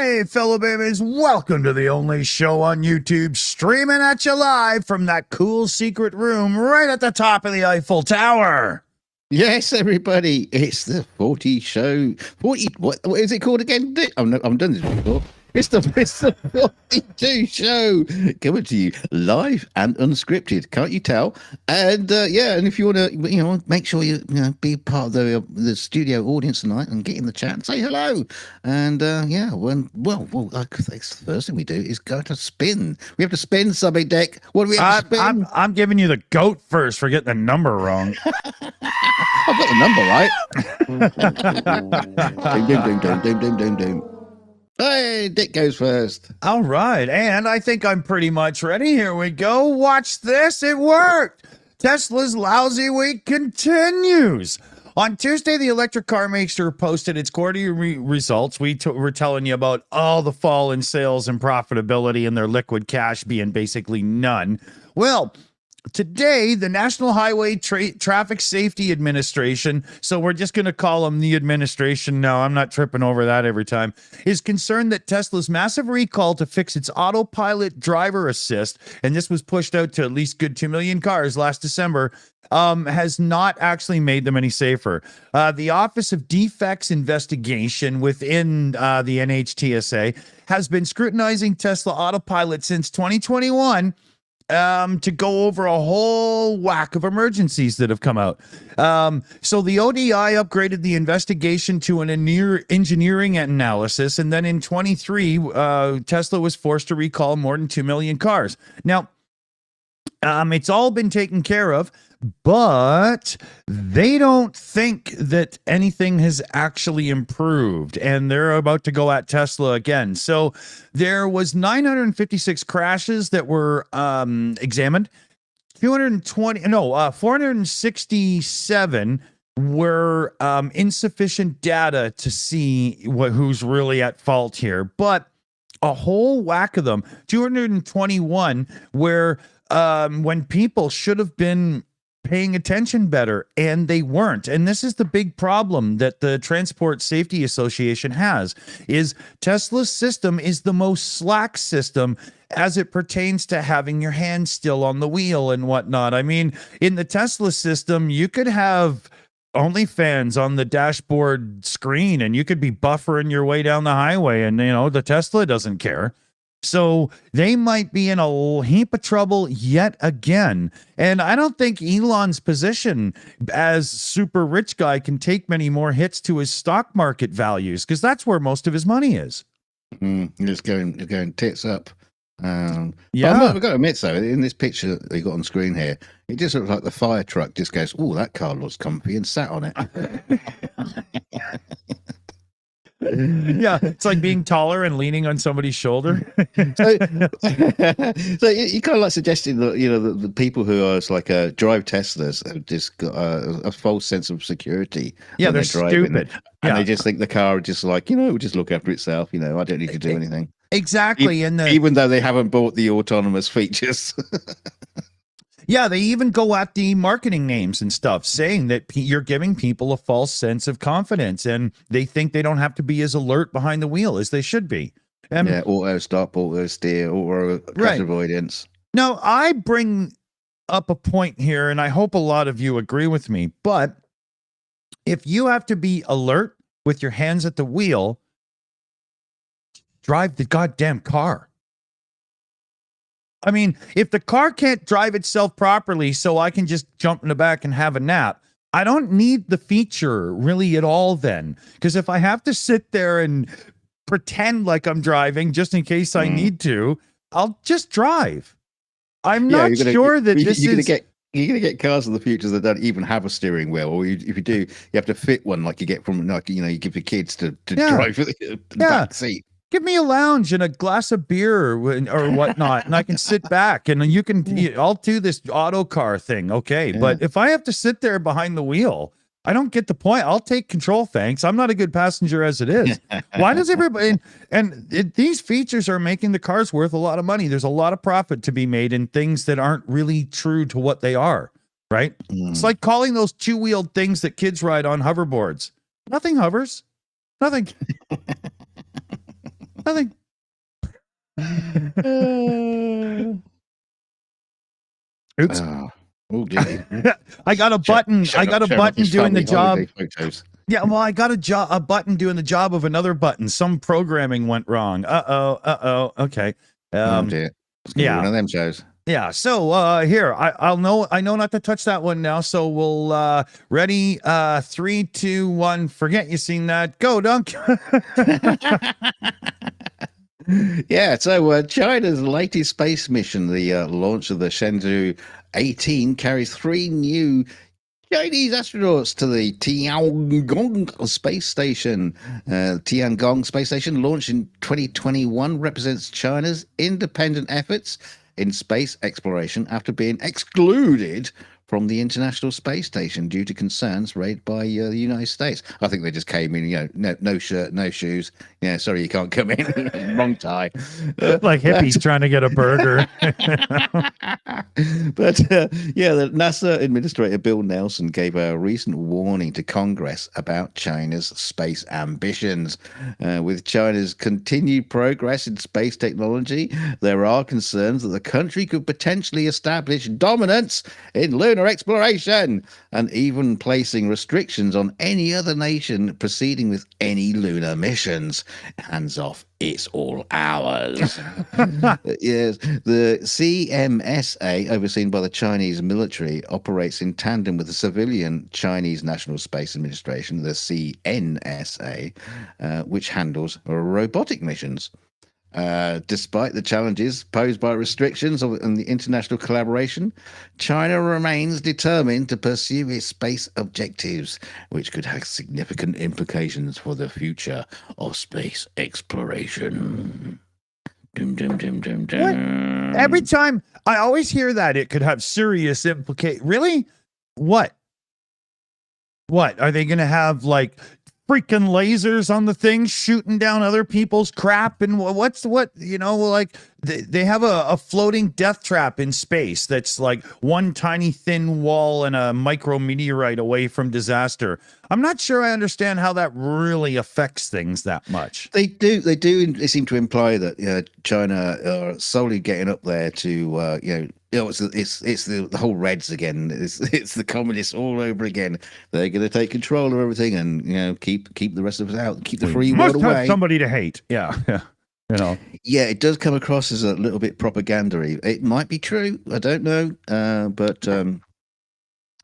Hey, fellow babies, welcome to the only show on YouTube streaming at you live from that cool secret room right at the top of the Eiffel Tower. Yes, everybody, it's the 40 show. 40, what is it called again? I've done this before. It's the 42 show coming to you live and unscripted. Can't you tell? And and if you want to, make sure you be part of the studio audience tonight and get in the chat and say hello. And like the first thing we do is go to spin. We have to spin something, Deck. What do we have to spin? I'm giving you the goat first for getting the number wrong. I've got the number right. Doom. Hey, Dick goes first. All right, and I think I'm pretty much ready. Here we go. Watch this. It worked. Tesla's lousy week continues. On Tuesday, the electric car maker posted its quarterly results. We were telling you about all the fall in sales and profitability and their liquid cash being basically none. Well, today, the National Highway Traffic Safety Administration, so we're just going to call them the administration now, I'm not tripping over that every time, is concerned that Tesla's massive recall to fix its autopilot driver assist, and this was pushed out to at least good 2 million cars last December, has not actually made them any safer. The Office of Defects Investigation within the NHTSA has been scrutinizing Tesla Autopilot since 2021 to go over a whole whack of emergencies that have come out. So the ODI upgraded the investigation to an engineering analysis, and then in 23, Tesla was forced to recall more than 2 million cars. Now, it's all been taken care of, but they don't think that anything has actually improved, and they're about to go at Tesla again. So there was 956 crashes that were examined. 467 were insufficient data to see who's really at fault here, but a whole whack of them, 221, where when people should have been paying attention better, and they weren't. And this is the big problem that the Transport Safety Association has, is Tesla's system is the most slack system as it pertains to having your hand still on the wheel and whatnot. I mean, in the Tesla system, you could have OnlyFans on the dashboard screen, and you could be buffering your way down the highway, and, the Tesla doesn't care. So they might be in a heap of trouble yet again. And I don't think Elon's position as super rich guy can take many more hits to his stock market values, because that's where most of his money is. It's going tits up. Yeah. I've got to admit, though, in this picture that you got on screen here, it just looks like the fire truck just goes, "Oh, that car looks comfy," and sat on it. Yeah, it's like being taller and leaning on somebody's shoulder. so you kind of like suggesting that the people who are like drive Teslas have just got a false sense of security. Yeah, they're stupid, and they just think the car just like will just look after itself. I don't need to do anything. Exactly, even though they haven't bought the autonomous features. Yeah, they even go at the marketing names and stuff, saying that you're giving people a false sense of confidence, and they think they don't have to be as alert behind the wheel as they should be. Auto stop, auto steer, auto crash avoidance. Now, I bring up a point here, and I hope a lot of you agree with me, but if you have to be alert with your hands at the wheel, drive the goddamn car. I mean, if the car can't drive itself properly so I can just jump in the back and have a nap, I don't need the feature really at all then. Because if I have to sit there and pretend like I'm driving just in case I need to, I'll just drive. I'm not sure that this is... You're going to get cars in the future that don't even have a steering wheel. Or if you do, you have to fit one like you get from, you give your kids to drive the back seat. Give me a lounge and a glass of beer or whatnot, and I can sit back and I'll do this auto car thing. Okay. Yeah. But if I have to sit there behind the wheel, I don't get the point. I'll take control. Thanks. I'm not a good passenger as it is. Why does everybody, these features are making the cars worth a lot of money. There's a lot of profit to be made in things that aren't really true to what they are. Right. It's like calling those 2-wheeled things that kids ride on hoverboards. Nothing hovers. Nothing. Nothing. Oops. Oh, dear. I got a button. I got a button doing the job. Photos. Yeah, well, I got a button doing the job of another button. Some programming went wrong. Okay. Oh dear. It's gonna be one of them shows. Yeah. So here, I know not to touch that one now. So we'll ready. 3, 2, 1. Forget you seen that. Go, Dunk. Yeah, so China's latest space mission, the launch of the Shenzhou 18, carries 3 new Chinese astronauts to the Tiangong space station. Tiangong space station, launched in 2021, represents China's independent efforts in space exploration after being excluded from the International Space Station due to concerns raised by the United States. I think they just came in, no shirt, no shoes. Yeah, sorry, you can't come in. Wrong tie. Like hippies trying to get a burger. But the NASA Administrator Bill Nelson gave a recent warning to Congress about China's space ambitions. With China's continued progress in space technology, there are concerns that the country could potentially establish dominance in lunar exploration and even placing restrictions on any other nation proceeding with any lunar missions. Hands off, it's all ours. Yes, the CMSA, overseen by the Chinese military, operates in tandem with the civilian Chinese National Space Administration, the CNSA, which handles robotic missions. Despite the challenges posed by restrictions on the international collaboration, China remains determined to pursue its space objectives, which could have significant implications for the future of space exploration. Dum, dum, dum, dum, dum. What? Every time I always hear that it could have serious implications. Really? What? What are they going to have, like freaking lasers on the thing shooting down other people's crap? And like they have a floating death trap in space that's like one tiny thin wall and a micrometeorite away from disaster. I'm not sure I understand how that really affects things that much. They do. They seem to imply that China are solely getting up there to it's the whole Reds again. It's the communists all over again. They're going to take control of everything and keep the rest of us out, keep the free world away. Must have somebody to hate. Yeah. Yeah, it does come across as a little bit propaganda-y. It might be true. I don't know, but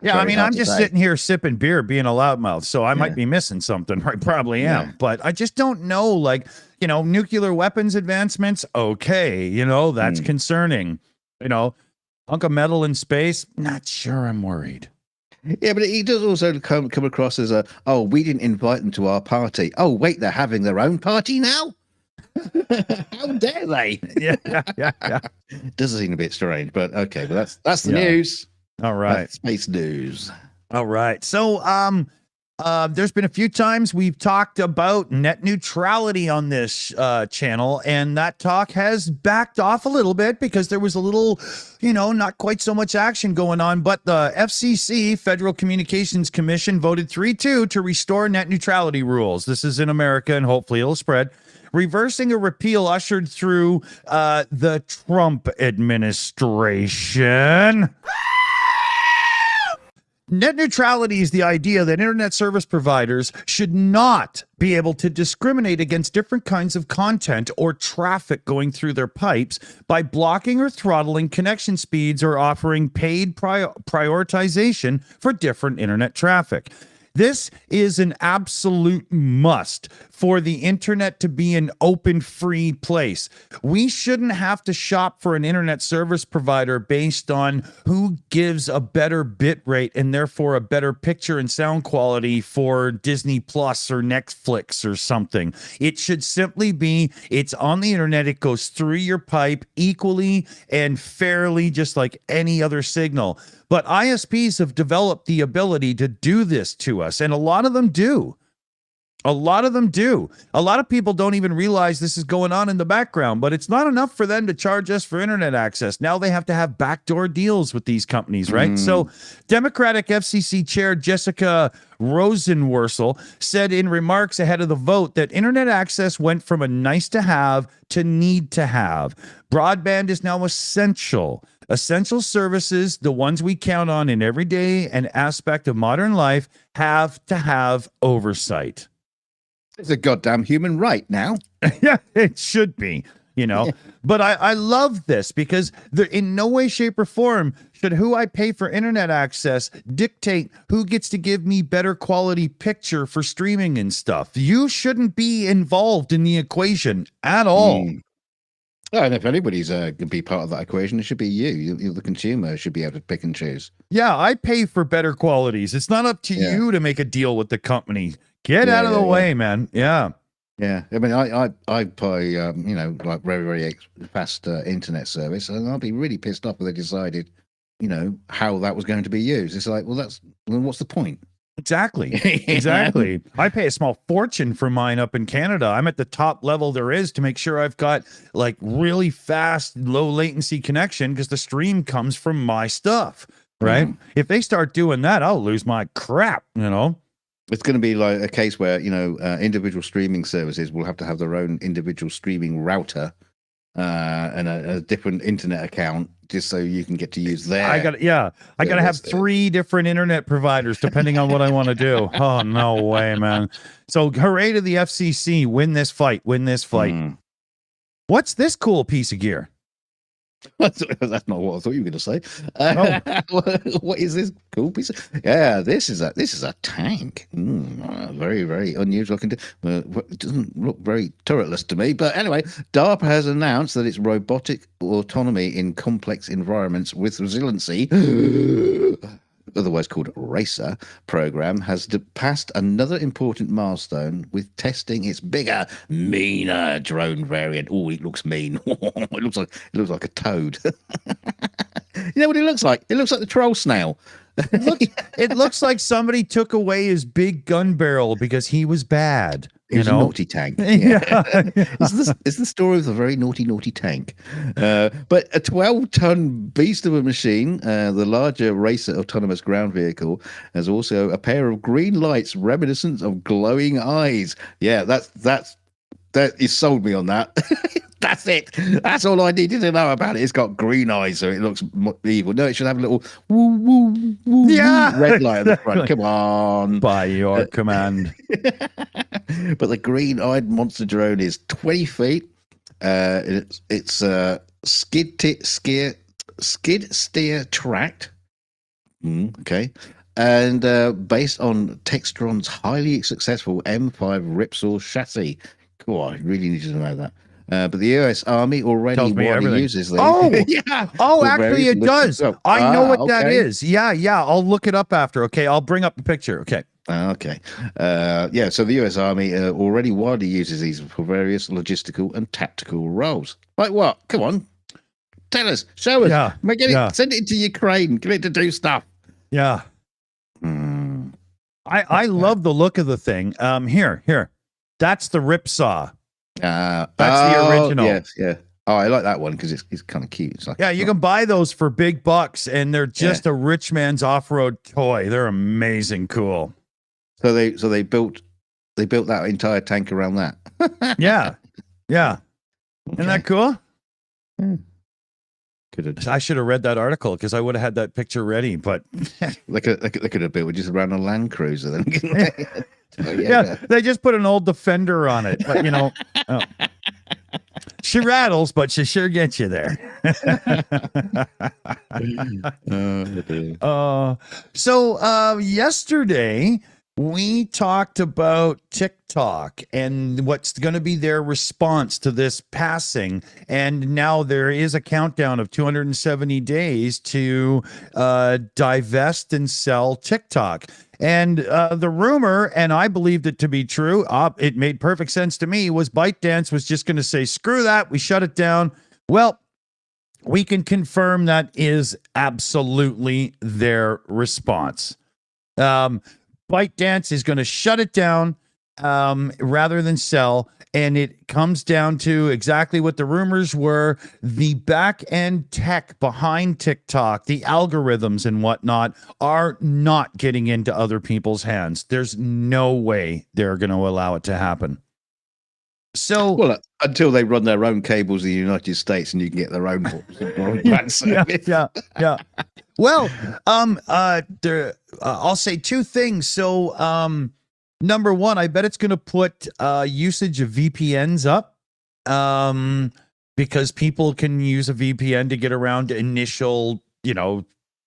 yeah, I mean, I'm just sitting here sipping beer, being a loudmouth, so I might be missing something. I probably am, but I just don't know. Like, nuclear weapons advancements. Okay, that's concerning. Hunk of metal in space. Not sure. I'm worried. Yeah, but it does also come across as we didn't invite them to our party. Oh, wait, they're having their own party now? How dare they? Yeah. Does seem a bit strange, but okay. But that's the news. All right, that's space news. All right. So, there's been a few times we've talked about net neutrality on this channel, and that talk has backed off a little bit because there was a little, not quite so much action going on. But the FCC, Federal Communications Commission, voted 3-2 to restore net neutrality rules. This is in America, and hopefully it'll spread, reversing a repeal ushered through the Trump administration. Net neutrality is the idea that internet service providers should not be able to discriminate against different kinds of content or traffic going through their pipes by blocking or throttling connection speeds or offering paid prioritization for different internet traffic. This is an absolute must for the internet to be an open, free place. We shouldn't have to shop for an internet service provider based on who gives a better bit rate and therefore a better picture and sound quality for Disney Plus or Netflix or something. It should simply be, it's on the internet, it goes through your pipe equally and fairly, just like any other signal. But ISPs have developed the ability to do this to us, and a lot of them do. A lot of them do. A lot of people don't even realize this is going on in the background, but it's not enough for them to charge us for internet access. Now they have to have backdoor deals with these companies, right? So Democratic FCC Chair Jessica Rosenworcel said in remarks ahead of the vote that internet access went from a nice to have to need to have. Broadband is now essential. Essential services, the ones we count on in every day and aspect of modern life, have to have oversight. It's a goddamn human right now. Yeah, it should be, But I love this because in no way, shape, or form should who I pay for internet access dictate who gets to give me better quality picture for streaming and stuff. You shouldn't be involved in the equation at all. Oh, and if anybody's going to be part of that equation, it should be you. The consumer should be able to pick and choose. Yeah, I pay for better qualities. It's not up to you to make a deal with the company. Get out of the way, man. Yeah. Yeah. I mean, I pay, like very, very fast internet service, and I'll be really pissed off if they decided, how that was going to be used. It's like, well, what's the point? Exactly. Exactly. I pay a small fortune for mine up in Canada. I'm at the top level there is to make sure I've got like really fast, low latency connection because the stream comes from my stuff, right? If they start doing that, I'll lose my crap, It's going to be like a case where, individual streaming services will have to have their own individual streaming router and a different internet account just so you can get to use their. I got to have 3 different internet providers depending on what I want to do. Oh, no way, man. So hooray to the FCC. Win this fight. What's this cool piece of gear? That's not what I thought you were going to say. What is this cool piece of? Yeah, this is a tank. Very, very unusual looking. It doesn't look very turretless to me, but anyway, Darpa has announced that its robotic autonomy in complex environments with resiliency, otherwise called RACER program, has passed another important milestone with testing its bigger, meaner drone variant. Oh, it looks mean. it looks like a toad. You know what it looks like? It looks like the troll snail. It looks like somebody took away his big gun barrel because he was bad. It was a naughty tank. Yeah. It's the story of a very naughty tank. But a 12-ton beast of a machine, the larger RACER autonomous ground vehicle, has also a pair of green lights reminiscent of glowing eyes. Yeah, that you sold me on that. That's it. That's all I needed to know about it. It's got green eyes, so it looks evil. No, it should have a little woo, woo, woo, red light at the front. Come on. By your command. But the green-eyed monster drone is 20 feet. It's skid steer tracked. Okay. And based on Textron's highly successful M5 Ripsaw chassis. Cool, I really need to know that. But the US Army already uses them. Oh, yeah. Oh, actually, it does. I know what that is. Yeah. I'll look it up after. Okay, I'll bring up the picture. Okay. Okay. So the US Army already widely uses these for various logistical and tactical roles. Like what? Come on. Tell us. Show us. Yeah. Send it to Ukraine. Get it to do stuff. Yeah. I love the look of the thing. Here. That's the Ripsaw. That's the original. Yeah. Oh, I like that one because it's kind of cute. It's like, you can buy those for big bucks, and they're just a rich man's off-road toy. They're amazing, cool. So they built that entire tank around that. Yeah. Okay. Isn't that cool? I should have read that article because I would have had that picture ready. But they could have built just around a Land Cruiser then. They just put an old Defender on it, but she rattles, but she sure gets you there. So yesterday we talked about TikTok and what's going to be their response to this passing. And now there is a countdown of 270 days to divest and sell TikTok. And the rumor, and I believed it to be true, it made perfect sense to me, was ByteDance was just going to say, screw that, we shut it down. Well, we can confirm that is absolutely their response. ByteDance is going to shut it down. rather than sell. And it comes down to exactly what the rumors were. The back end tech behind TikTok, the algorithms and whatnot, are not getting into other people's hands. There's no way they're going to allow it to happen. So, well, until they run their own cables in the United States and you can get their own yeah. Well, I'll say two things. So, number one, I bet it's going to put usage of VPNs up, because people can use a VPN to get around initial,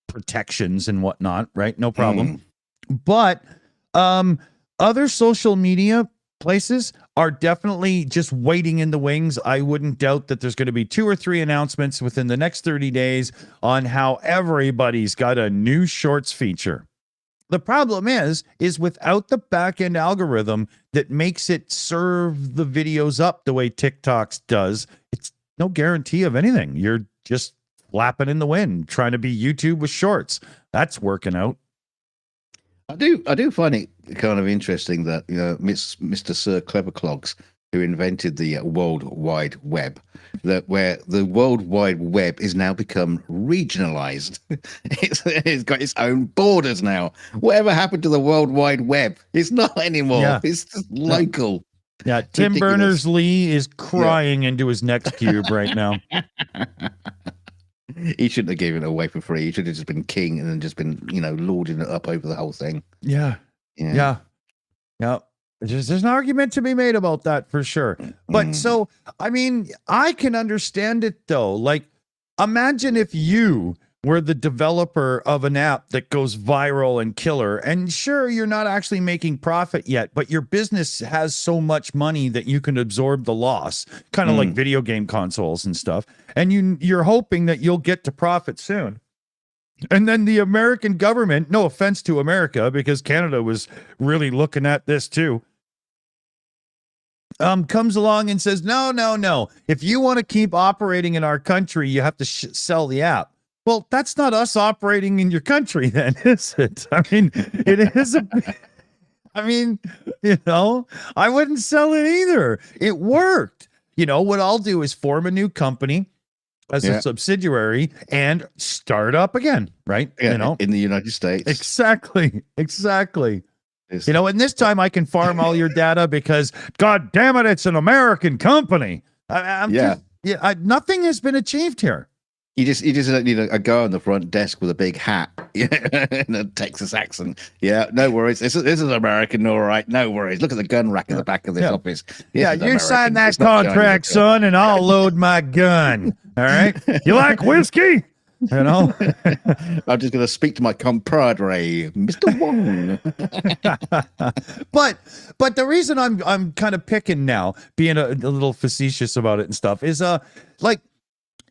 protections and whatnot, right? No problem. But other social media places are definitely just waiting in the wings. I wouldn't doubt that there's going to be 2 or 3 announcements within the next 30 days on how everybody's got a new shorts feature. The problem is without the back-end algorithm that makes it serve the videos up the way TikTok's does, it's no guarantee of anything. You're just flapping in the wind, trying to be YouTube with shorts. That's working out. I do find it kind of interesting that Mr. Sir Cleverclogs, who invented the World Wide Web, where the World Wide Web is now become regionalized. It's got its own borders now. Whatever happened to the World Wide Web? It's not anymore. Yeah. It's just local. Yeah, Tim Berners-Lee is crying into his next cube right now. He shouldn't have given it away for free. He should have just been king and then just been, lording it up over the whole thing. Yeah. There's an argument to be made about that for sure. But so, I mean, I can understand it though. Like, imagine if you were the developer of an app that goes viral and killer, and sure, you're not actually making profit yet, but your business has so much money that you can absorb the loss, kind of like video game consoles and stuff. And you're hoping that you'll get to profit soon. And then the American government, no offense to America, because Canada was really looking at this too, comes along and says, no. If you want to keep operating in our country, you have to sell the app. Well, that's not us operating in your country then, is it? I mean, it is I wouldn't sell it either. It worked. What I'll do is form a new company as a subsidiary and start up again, right? Yeah, in the United States. Exactly. And this time I can farm all your data because, God damn it, it's an American company. Nothing has been achieved here. You just need a guy on the front desk with a big hat and a Texas accent. Yeah, no worries. This is American, all right. No worries. Look at the gun rack in the back of this office. You sign that contract, son, and I'll load my gun. All right. You like whiskey? I'm just going to speak to my compadre, Mr. Wong. but the reason I'm kind of picking now, being a little facetious about it and stuff, is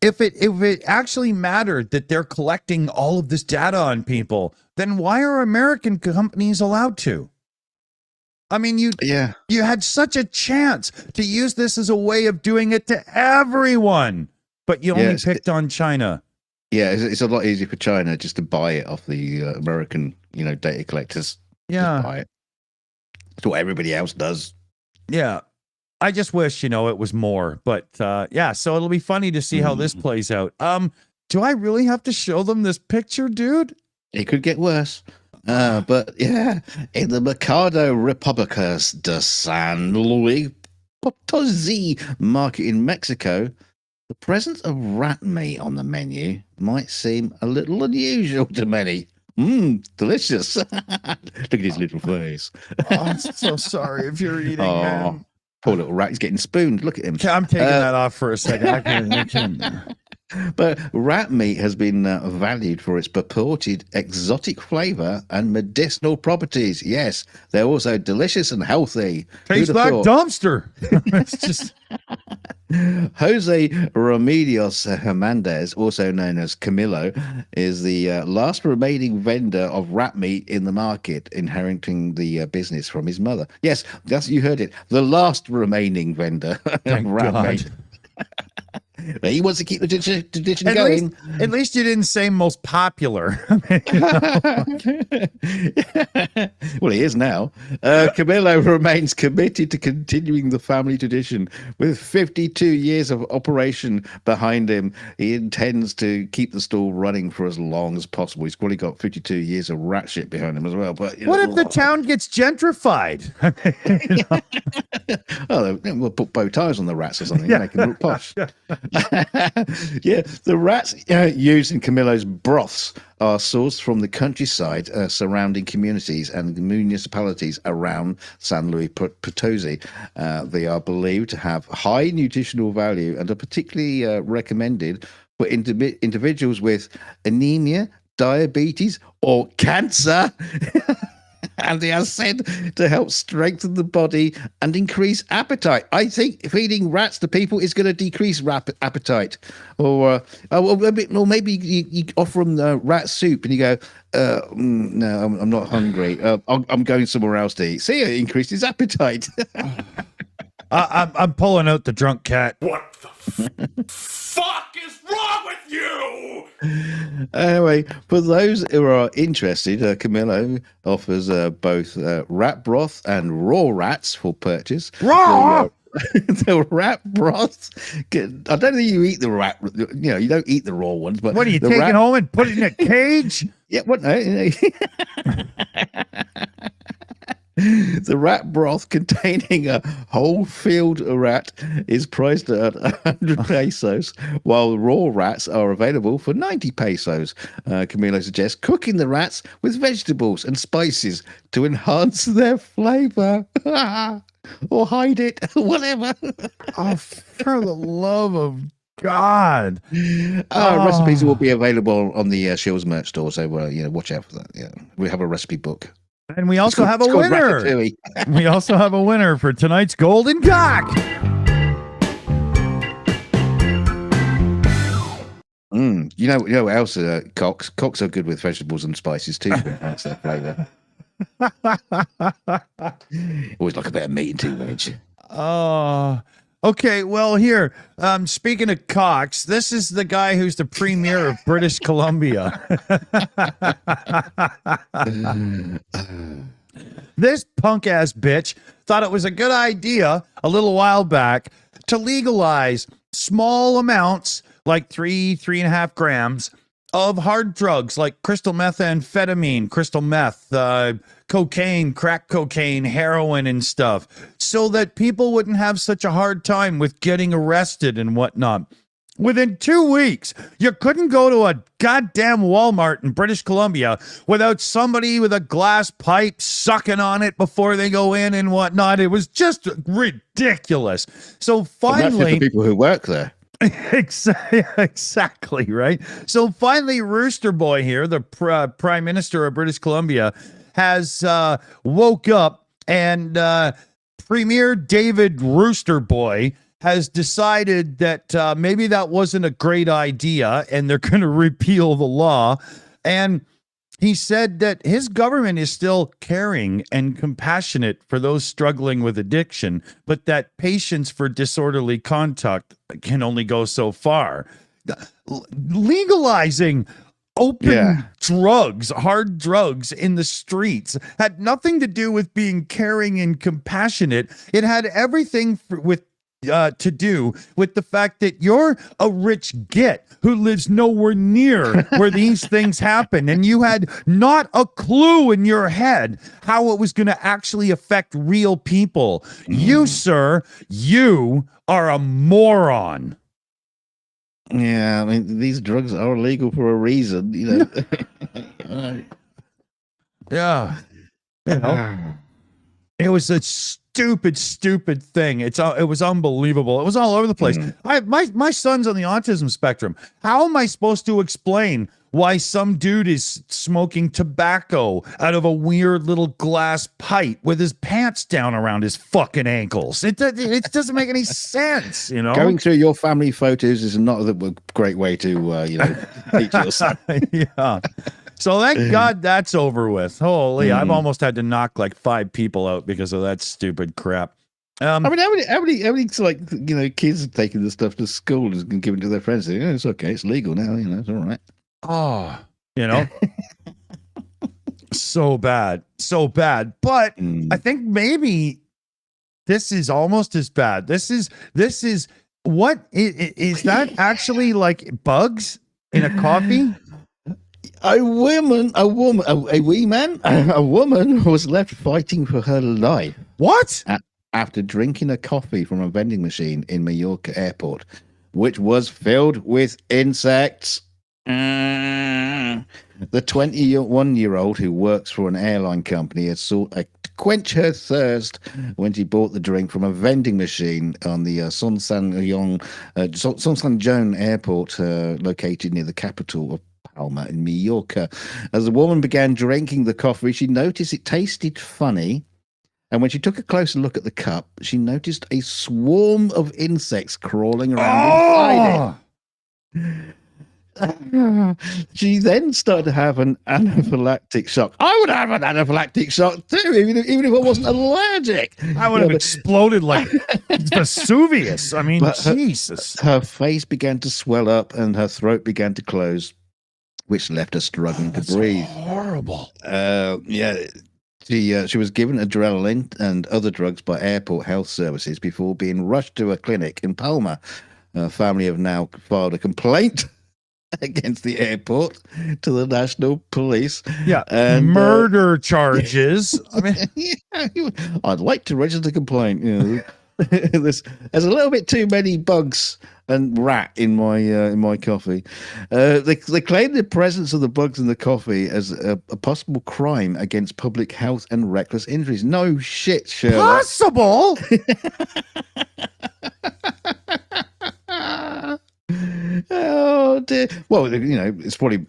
if it actually mattered that they're collecting all of this data on people, then why are American companies allowed to? I mean, you had such a chance to use this as a way of doing it to everyone, but you only picked on China. Yeah, it's a lot easier for China just to buy it off the American, data collectors. Yeah, just buy it. That's what everybody else does. Yeah. I just wish, it was more, but so it'll be funny to see how this plays out. Do I really have to show them this picture, dude? It could get worse. But yeah, in the Mercado Repúblicas de San Luis Potosí market in Mexico, the presence of rat meat on the menu might seem a little unusual to many. Delicious. Look at his little face. I'm so sorry if you're eating, man. Poor little rat, he's getting spooned. Look at him. I'm taking that off for a second. I can't. But rat meat has been valued for its purported exotic flavor and medicinal properties. Yes, they're also delicious and healthy. Tastes like dumpster. It's just... Jose Remedios Hernandez, also known as Camilo, is the last remaining vendor of rat meat in the market, inheriting the business from his mother. Yes, you heard it. The last remaining vendor of rat meat. He wants to keep the tradition At going. least, at least you didn't say most popular. Well, he is now. Camillo remains committed to continuing the family tradition. With 52 years of operation behind him, he intends to keep the stall running for as long as possible. He's probably got 52 years of rat shit behind him as well. But what if the town gets gentrified? Oh, we'll put bow ties on the rats or something, make them look posh. Yeah, the rats used in Camillo's broths are sourced from the countryside surrounding communities and municipalities around San Luis Potosi. They are believed to have high nutritional value and are particularly recommended for individuals with anemia, diabetes, or cancer. And they are said to help strengthen the body and increase appetite. I think feeding rats to people is going to decrease appetite. Or maybe you offer them rat soup and you go, no, I'm not hungry. I'm going somewhere else to eat. See, it increases appetite. I'm pulling out the drunk cat. What the fuck is wrong with you? Anyway, for those who are interested, Camillo offers both rat broth and raw rats for purchase. Raw? The rat broth. I don't think you eat the rat. You don't eat the raw ones. But what are you taking home and put it in a cage? Yeah, what? No. The rat broth containing a whole field rat is priced at 100 pesos, while raw rats are available for 90 pesos. Camilo suggests cooking the rats with vegetables and spices to enhance their flavor. Or hide it, whatever. Oh, for the love of God. Recipes will be available on the Shills merch store, so watch out for that. Yeah, we have a recipe book. And we also have a winner. We also have a winner for tonight's Golden Cock. You know what else? Cocks are good with vegetables and spices too to enhance their flavour. Always like a bit of meat and too much. Okay, well, here, speaking of cocks, this is the guy who's the premier of British Columbia. This punk-ass bitch thought it was a good idea a little while back to legalize small amounts, like 3.5 grams, of hard drugs like crystal methamphetamine, crystal meth, cocaine, crack cocaine, heroin, and stuff, so that people wouldn't have such a hard time with getting arrested and whatnot. Within 2 weeks, you couldn't go to a goddamn Walmart in British Columbia without somebody with a glass pipe sucking on it before they go in and whatnot. It was just ridiculous. So finally, the people who work there. Exactly, right? So finally, Rooster Boy here, the Prime Minister of British Columbia, has woke up, and Premier David Rooster Boy has decided that maybe that wasn't a great idea, and they're going to repeal the law. And he said that his government is still caring and compassionate for those struggling with addiction, but that patience for disorderly conduct can only go so far. Legalizing open drugs, hard drugs in the streets had nothing to do with being caring and compassionate. It had everything to do with the fact that you're a rich git who lives nowhere near where these things happen, and you had not a clue in your head how it was going to actually affect real people. You, sir, you are a moron. Yeah, I mean, these drugs are illegal for a reason, Yeah. It was a stupid thing. It was unbelievable. It was all over the place. My son's on the autism spectrum. How am I supposed to explain why some dude is smoking tobacco out of a weird little glass pipe with his pants down around his fucking ankles? It doesn't make any sense, Going through your family photos is not a great way to, teach your son. Yeah. So thank God that's over with. Holy, I've almost had to knock like 5 people out because of that stupid crap. I mean, how many like kids are taking this stuff to school and giving it to their friends? Saying, it's okay, it's legal now. It's all right. Oh, so bad. But I think maybe this is almost as bad. This is what is that actually like bugs in a coffee? A woman was left fighting for her life. What? After drinking a coffee from a vending machine in Mallorca airport, which was filled with insects. The 21-year-old who works for an airline company had sought to quench her thirst when she bought the drink from a vending machine on the Sonsanjon airport, located near the capital of Palma in Mallorca. As the woman began drinking the coffee, she noticed it tasted funny. And when she took a closer look at the cup, she noticed a swarm of insects crawling around inside it. She then started to have an anaphylactic shock. I would have an anaphylactic shock too, even if I wasn't allergic. I would have exploded like Vesuvius. I mean, Jesus. Her face began to swell up and her throat began to close, which left her struggling to breathe. Horrible. She was given adrenaline and other drugs by airport health services before being rushed to a clinic in Palma. Her family have now filed a complaint against the airport to the national police. Yeah, and murder charges. I mean, I'd like to register a complaint. There's a little bit too many bugs and rat in my coffee. They claim the presence of the bugs in the coffee as a possible crime against public health and reckless injuries. No shit, Sherlock. Possible? Oh dear. Well, it's probably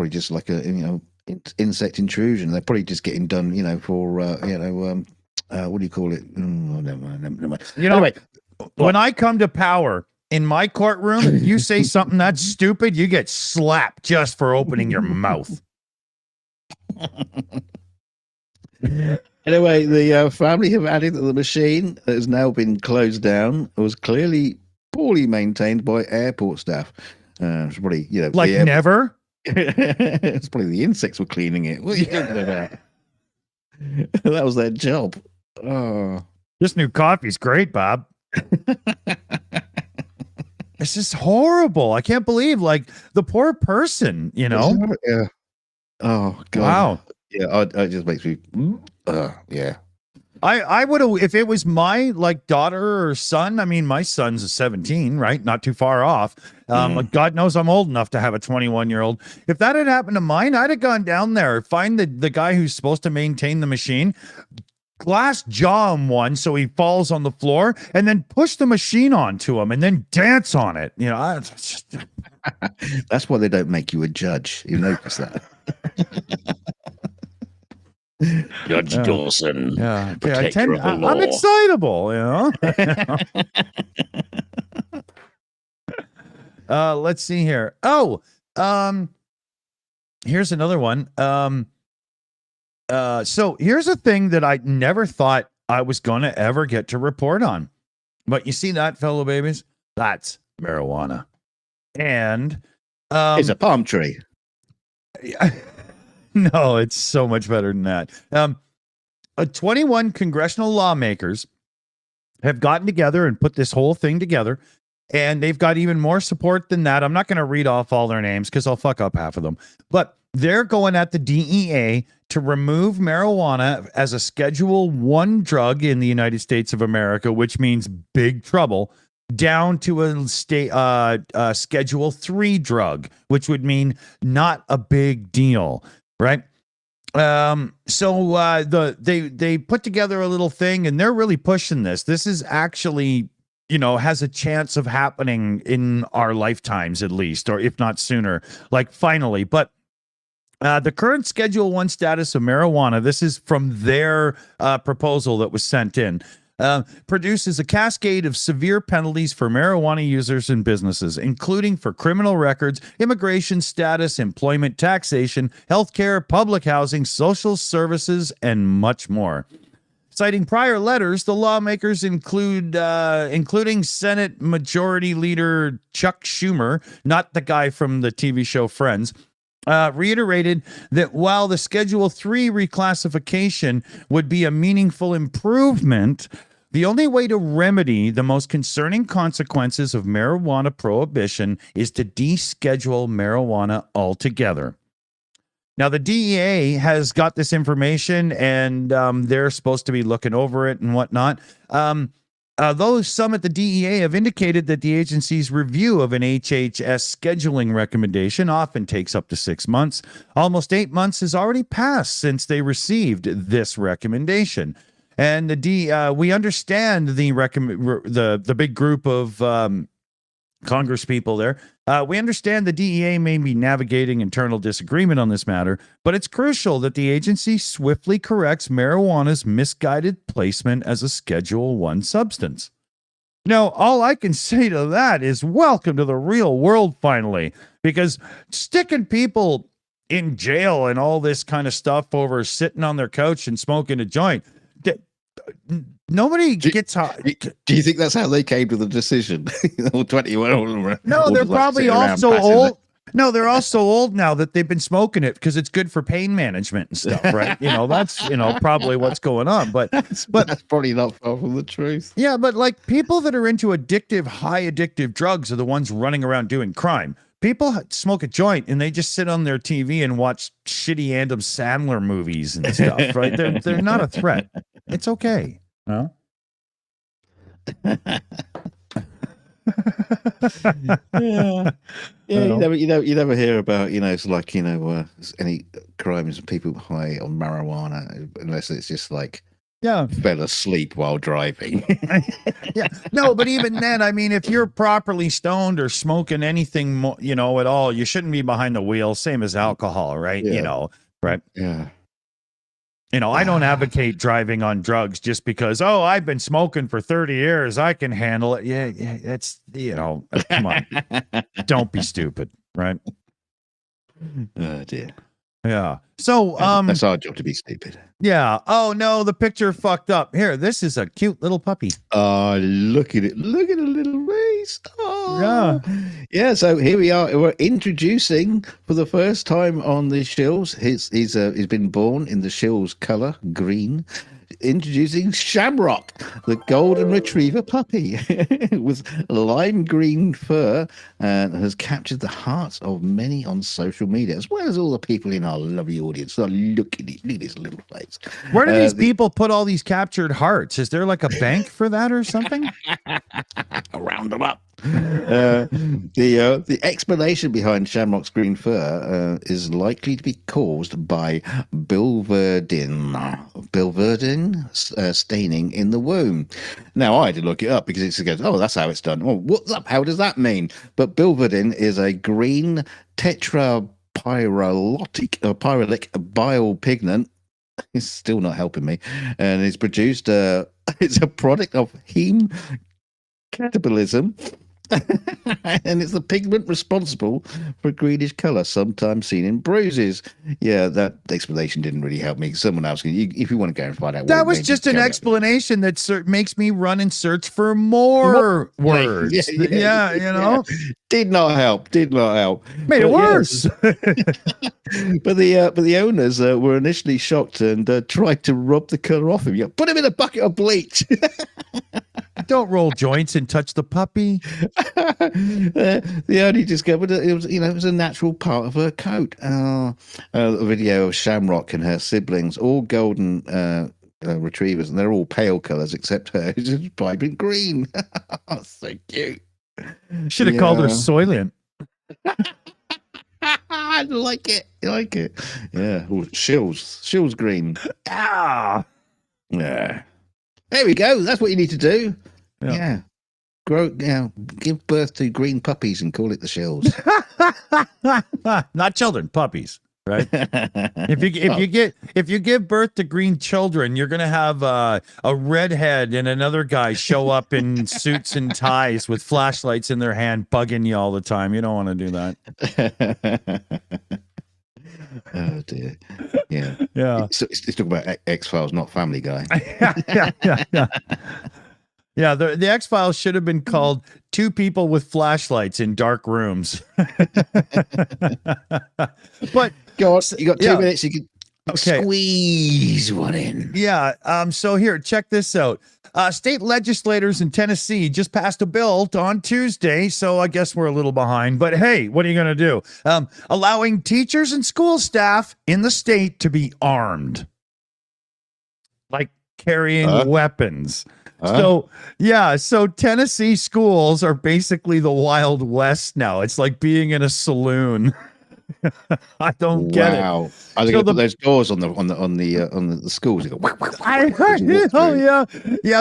just like a insect intrusion. They're probably just getting done, for what do you call it? Oh, never mind. Anyway, when I come to power in my courtroom, you say something that's stupid, you get slapped just for opening your mouth. Anyway, the family have added that the machine that has now been closed down was clearly poorly maintained by airport staff. It's probably, never. It's probably the insects were cleaning it. What are you talking about? That was their job. Oh, this new coffee's great, Bob. It's just horrible. I can't believe, the poor person, Yeah. Oh God. Wow. Yeah, it just makes me. Yeah. I would have, if it was my daughter or son. I mean, my son's a 17, right? Not too far off. God knows I'm old enough to have a 21-year-old. If that had happened to mine, I'd have gone down there, find the guy who's supposed to maintain the machine, glass jaw him one so he falls on the floor, and then push the machine onto him and then dance on it. That's why they don't make you a judge. You notice that. Judge Dawson. Yeah. I'm excitable, let's see here. Oh, here's another one. So here's a thing that I never thought I was going to ever get to report on. But you see that, fellow babies? That's marijuana. And it's a palm tree. No, it's so much better than that. 21 congressional lawmakers have gotten together and put this whole thing together, and they've got even more support than that. I'm not going to read off all their names because I'll fuck up half of them, but they're going at the DEA to remove marijuana as a Schedule 1 drug in the United States of America, which means big trouble, down to a Schedule 3 drug, which would mean not a big deal. Right. So they put together a little thing, and they're really pushing this. This is actually, has a chance of happening in our lifetimes, at least, or if not sooner, finally. But the current Schedule 1 status of marijuana, this is from their proposal that was sent in, produces a cascade of severe penalties for marijuana users and businesses, including for criminal records, immigration status, employment, taxation, healthcare, public housing, social services, and much more. Citing prior letters, the lawmakers including Senate Majority Leader Chuck Schumer, not the guy from the TV show Friends, reiterated that while the Schedule 3 reclassification would be a meaningful improvement, the only way to remedy the most concerning consequences of marijuana prohibition is to deschedule marijuana altogether. Now, the DEA has got this information, and they're supposed to be looking over it and whatnot. Though some at the DEA have indicated that the agency's review of an HHS scheduling recommendation often takes up to 6 months, almost 8 months has already passed since they received this recommendation. And we understand the big group of Congress people there. We understand the DEA may be navigating internal disagreement on this matter, but it's crucial that the agency swiftly corrects marijuana's misguided placement as a Schedule 1 substance. Now, all I can say to that is welcome to the real world finally, because sticking people in jail and all this kind of stuff over sitting on their couch and smoking a joint, nobody gets high. Do you think that's how they came to the decision? All 21. No, they're probably also old. No, they're also old now that they've been smoking it because it's good for pain management and stuff, right? That's probably what's going on. But that's probably not far from the truth. Yeah, but like people that are into high addictive drugs are the ones running around doing crime. People smoke a joint and they just sit on their TV and watch shitty Adam Sandler movies and stuff, right? They're not a threat. It's okay. No? Yeah. You never hear about it's like any crimes of people high on marijuana unless it's just like fell asleep while driving. Yeah, no, but even then, I mean, if you're properly stoned or smoking anything at all, you shouldn't be behind the wheel. Same as alcohol, right? Right? Yeah. I don't advocate driving on drugs just because, I've been smoking for 30 years. I can handle it. Yeah, it's, come on. Don't be stupid, right? Oh, dear. Yeah. So, that's our job to be stupid. Yeah. Oh, no, the picture fucked up. Here, this is a cute little puppy. Oh, look at it. Look at the little face. Oh. Yeah. Yeah, so here we are. We're introducing for the first time on the Shills. He's been born in the Shills color, green. Introducing Shamrock, the golden retriever puppy with lime green fur, and has captured the hearts of many on social media, as well as all the people in our lovely audience. So look at his little face. Where do these people put all these captured hearts? Is there like a bank for that or something? Round them up. The explanation behind Shamrock's green fur is likely to be caused by biliverdin staining in the womb. Now, I had to look it up because it goes, that's how it's done. Oh, what's up? How does that mean? But biliverdin is a green tetrapyrrolic bile pigment. It's still not helping me, and it's produced. It's a product of heme catabolism. And it's the pigment responsible for greenish color, sometimes seen in bruises. Yeah, that explanation didn't really help me. Someone else, if you want to go and find out, that was just an explanation that makes me run and search for more words. Yeah. Did not help. Made it worse. But the owners were initially shocked and tried to rub the color off him. Put him in a bucket of bleach. Don't roll joints and touch the puppy. They only discovered that it was a natural part of her coat. A video of Shamrock and her siblings, all golden retrievers, and they're all pale colors except her, who's just vibrant green. So cute. Should have called her Soylent. I like it. Yeah. Ooh, Shills green. Ah. Yeah. There we go. That's what you need to do. Yeah. Give birth to green puppies and call it the Shills. Not children, puppies, right? If you give birth to green children, you're gonna have a redhead and another guy show up in suits and ties with flashlights in their hand, bugging you all the time. You don't want to do that. Oh dear. Yeah. Yeah. It's talking about X-Files, not Family Guy. Yeah. Yeah, the X-Files should have been called Two People with Flashlights in Dark Rooms. But Go on, you got 2 yeah. minutes. You can squeeze one in. Yeah. So here, check this out. State legislators in Tennessee just passed a bill on Tuesday, so I guess we're a little behind. But hey, what are you going to do? Allowing teachers and school staff in the state to be armed, like carrying weapons. So Tennessee schools are basically the Wild West now. It's like being in a saloon. I don't get it. Wow. Are they going to put those doors on the schools? They go,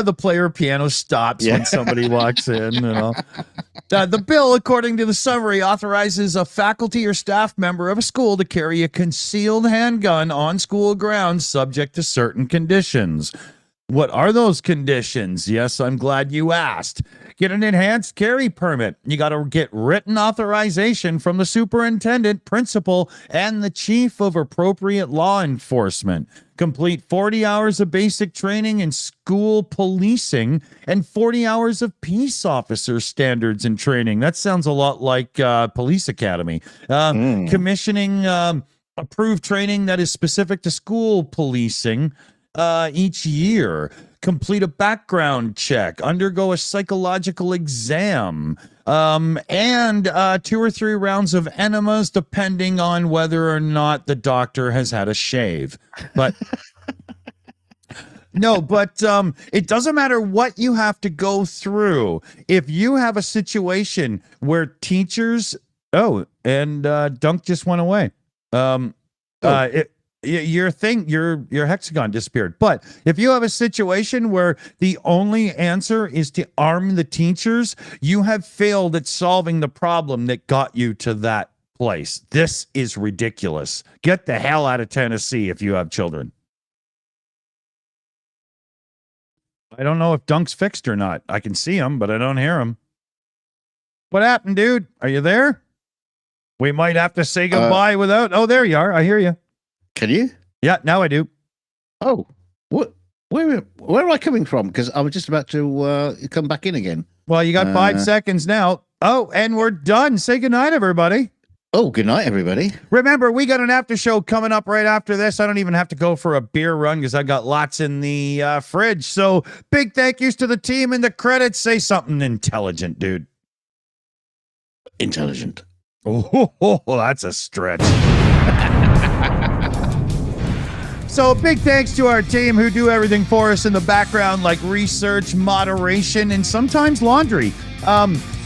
the player piano stops when somebody walks in. You know, the bill, according to the summary, authorizes a faculty or staff member of a school to carry a concealed handgun on school grounds, subject to certain conditions. What are those conditions? Yes, I'm glad you asked. Get an enhanced carry permit. You got to get written authorization from the superintendent, principal, and the chief of appropriate law enforcement. Complete 40 hours of basic training in school policing and 40 hours of peace officer standards and training. That sounds a lot like police academy. Commissioning approved training that is specific to school policing each year. Complete a background check, undergo a psychological exam, and 2 or 3 rounds of enemas, depending on whether or not the doctor has had a shave. But it doesn't matter what you have to go through. If you have a situation where teachers, Dunk just went away. Your hexagon disappeared. But if you have a situation where the only answer is to arm the teachers, you have failed at solving the problem that got you to that place. This is ridiculous. Get the hell out of Tennessee if you have children. I don't know if Dunk's fixed or not. I can see him, but I don't hear him. What happened, dude? Are you there? We might have to say goodbye without... Oh, there you are. I hear you. Can you? Yeah, now I do. Oh, what? Where am I coming from? Because I was just about to come back in again. Well, you got 5 seconds now. Oh, and we're done. Say goodnight, everybody. Oh, good night, everybody. Remember, we got an after show coming up right after this. I don't even have to go for a beer run because I got lots in the fridge. So big thank yous to the team in the credits. Say something intelligent, dude. Intelligent. Oh, that's a stretch. So big thanks to our team who do everything for us in the background, like research, moderation, and sometimes laundry.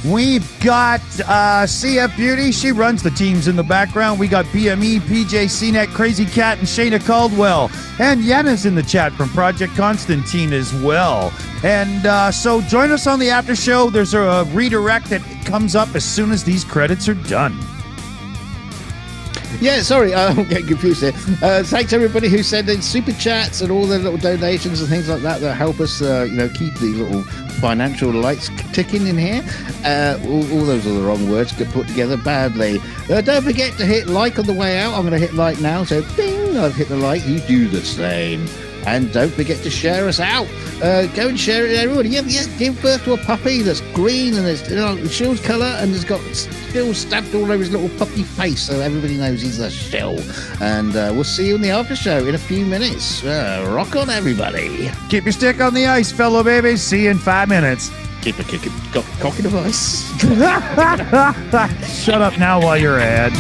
We've got CF Beauty. She runs the teams in the background. We got BME, PJ, CNET, Crazy Cat, and Shayna Caldwell. And Yenna's in the chat from Project Constantine as well. And so join us on the after show. There's a redirect that comes up as soon as these credits are done. Yeah, sorry, I'm getting confused here. Thanks everybody who sent in super chats and all their little donations and things like that help us, keep the little financial lights ticking in here. All those are the wrong words, get put together badly. Don't forget to hit like on the way out. I'm going to hit like now, so ding, I've hit the like. You do the same. And don't forget to share us out. Go and share it with everybody. Yeah, give birth to a puppy that's green and it's Shills colour and has got Shills stabbed all over his little puppy face, so everybody knows he's a Shill. And we'll see you in the after show in a few minutes. Rock on, everybody. Keep your stick on the ice, fellow babies. See you in 5 minutes. Keep it kicking. Cocky device. Shut up now while you're ahead.